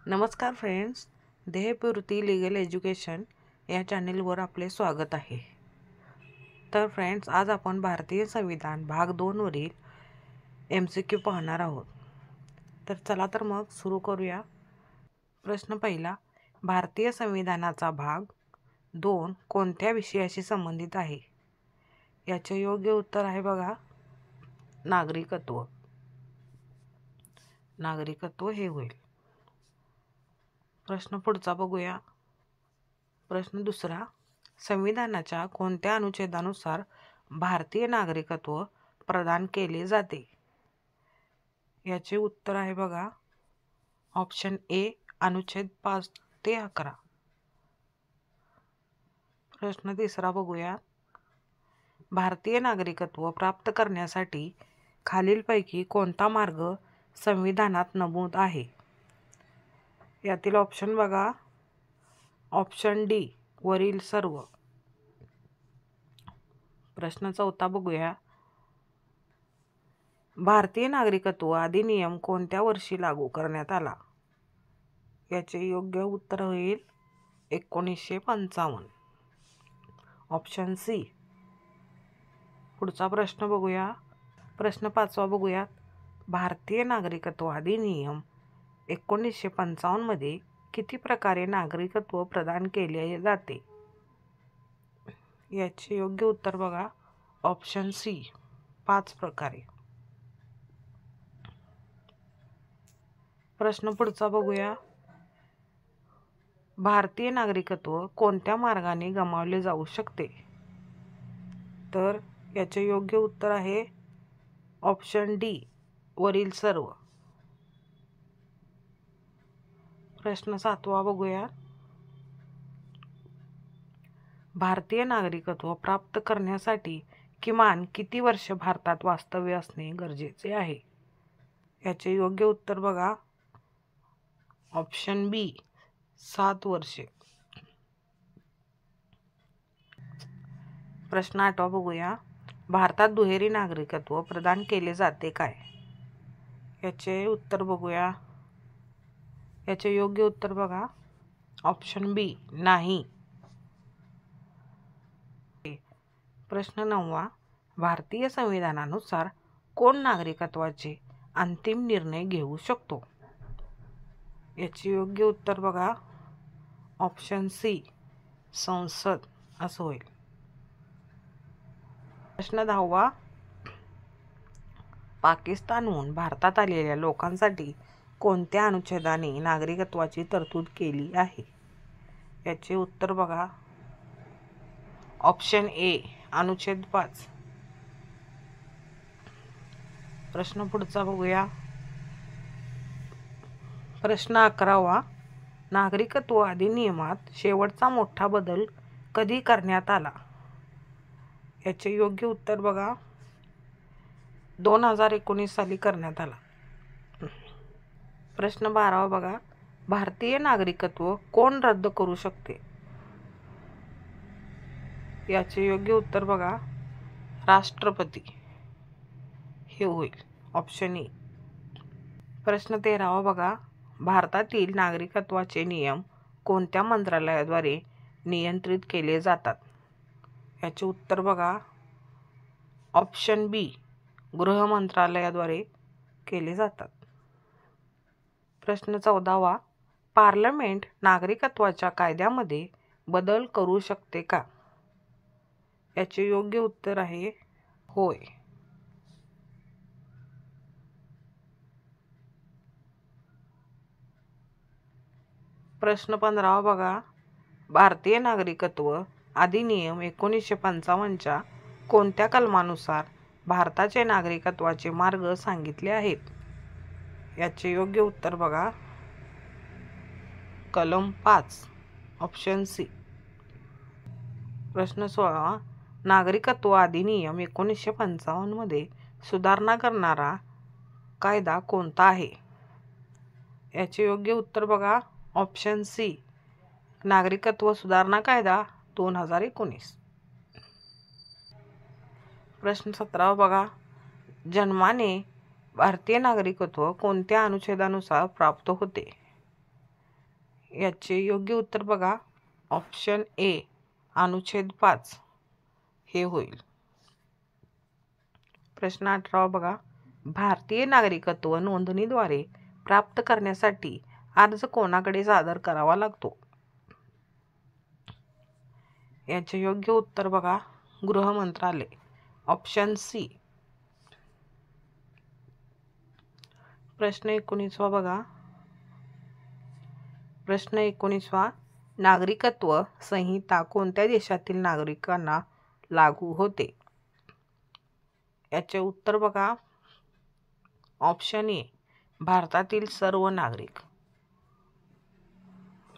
नमस्कार friends, ध्येयपूर्ती legal education या चॅनेलवर आपले स्वागत आहे. तर फ्रेंड्स, आज आपण भारतीय संविधान भाग 2 वरील MCQ पाहणार आहोत. तर चला तर मग सुरू करूया. प्रश्न पहिला, भारतीय संविधानाचा भाग 2 कोणत्या विषयाशी संबंधित आहे? याचे योग्य उत्तर आहे बघा, नागरिकत्व. नागरिकत्व हे होईल. प्रश्न पुढचा बघूया. प्रश्न दुसरा, संविधानाच्या कोणत्या अनुच्छेदानुसार भारतीय नागरिकत्व प्रदान केले जाते? याचे उत्तर आहे बघा, ऑप्शन ए, अनुच्छेद 5 ते 11. प्रश्न तिसरा बघूया. भारतीय नागरिकत्व प्राप्त करण्यासाठी खालीलपैकी कोणता मार्ग संविधानात नमूद आहे? यातील ऑप्शन बघा, ऑप्शन डी, वरील सर्व. प्रश्न चौथा बघूया. भारतीय नागरिकत्व अधिनियम कोणत्या वर्षी लागू करण्यात आला? याचे योग्य उत्तर होईल 1955, ऑप्शन सी. पुढचा प्रश्न बघूया. प्रश्न 5वा बघूया. भारतीय नागरिकत्व अधिनियम 1955 मध्ये किती प्रकारे नागरिकत्व प्रदान केले जाते? याचे योग्य उत्तर बघा, ऑप्शन सी, 5 प्रकारे. प्रश्न पुढचा बघूया. भारतीय नागरिकत्व कोणत्या मार्गाने गमावले जाऊ शकते? तर याचे योग्य उत्तर आहे ऑप्शन डी, वरील सर्व. प्रश्न 7वा बघूया. भारतीय नागरिकत्व प्राप्त करण्यासाठी किमान किती वर्ष भारतात वास्तव्य असणे गरजेचे आहे? याचे योग्य उत्तर बघा, ऑप्शन बी, 7 वर्षे. प्रश्न 8वा बघूया. भारतात दुहेरी नागरिकत्व प्रदान केले जाते काय? याचे उत्तर बघूया. याचे योग्य उत्तर बघा, ऑप्शन बी, नाही. प्रश्न 9वा. भारतीय संविधानानुसार कोण नागरिकत्वाचे अंतिम निर्णय घेऊ शकतो? याचे योग्य उत्तर बघा, ऑप्शन सी, संसद असं होईल. प्रश्न 10वा. पाकिस्तानहून भारतात आलेल्या लोकांसाठी कोणत्या अनुच्छेदाने नागरिकत्वाची तरतूद केली आहे? याचे उत्तर बघा, ऑप्शन ए, अनुच्छेद 5. प्रश्न पुढचा बघूया. प्रश्न 11वा. नागरिकत्व अधिनियमात शेवटचा मोठा बदल कधी करण्यात आला? याचे योग्य उत्तर बघा, 2019 साली करण्यात आला. प्रश्न 12वा बघा. भारतीय नागरिकत्व कोण रद्द करू शकते? याचे योग्य उत्तर बघा, राष्ट्रपती हे होईल, ऑप्शन ए. प्रश्न 13वा बघा. भारतातील नागरिकत्वाचे नियम कोणत्या मंत्रालयाद्वारे नियंत्रित केले जातात? याचे उत्तर बघा, ऑप्शन बी, गृह मंत्रालयाद्वारे केले जातात. प्रश्न 14वा. पार्लमेंट नागरिकत्वाच्या कायद्यामध्ये बदल करू शकते का? याचे योग्य उत्तर आहे होय. प्रश्न 15वा बघा. भारतीय नागरिकत्व अधिनियम 1955च्या कोणत्या कलमानुसार भारताचे नागरिकत्वाचे मार्ग सांगितले आहेत? याचे योग्य उत्तर बघा, कलम 5, ऑप्शन सी. प्रश्न 16वा. नागरिकत्व अधिनियम 1955 मध्ये सुधारणा करणारा कायदा कोणता आहे? याचे योग्य उत्तर बघा, ऑप्शन सी, नागरिकत्व सुधारणा कायदा 2019. प्रश्न 17वा बघा. जन्माने भारतीय नागरिकत्व कोणत्या अनुच्छेदानुसार प्राप्त होते? याचे योग्य उत्तर बघा ऑप्शन ए अनुच्छेद 5 हे होईल. प्रश्न 18 बघा, भारतीय नागरिकत्व नोंदणीद्वारे प्राप्त करण्यासाठी अर्ज कोणाकडे सादर करावा लागतो? याचे योग्य उत्तर बघा गृह मंत्रालय ऑप्शन सी. प्रश्न 19 बघा, प्रश्न 19 नागरिकत्व संहिता कोणत्या देशातील नागरिकांना लागू होते? याचे उत्तर बघा ऑप्शन ए भारतातील सर्व नागरिक.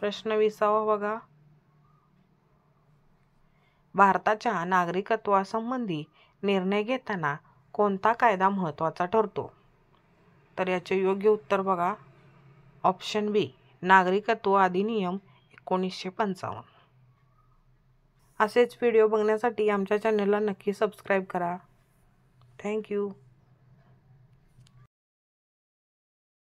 प्रश्न 20 बघा, भारताच्या नागरिकत्वासंबंधी निर्णय घेताना कोणता कायदा महत्त्वाचा ठरतो? तर याचे योग्य उत्तर बघा ऑप्शन बी नागरिकत्व अधिनियम 1955. असेच व्हिडिओ बघण्यासाठी आमच्या चॅनलला नक्की सबस्क्राईब करा. थँक्यू.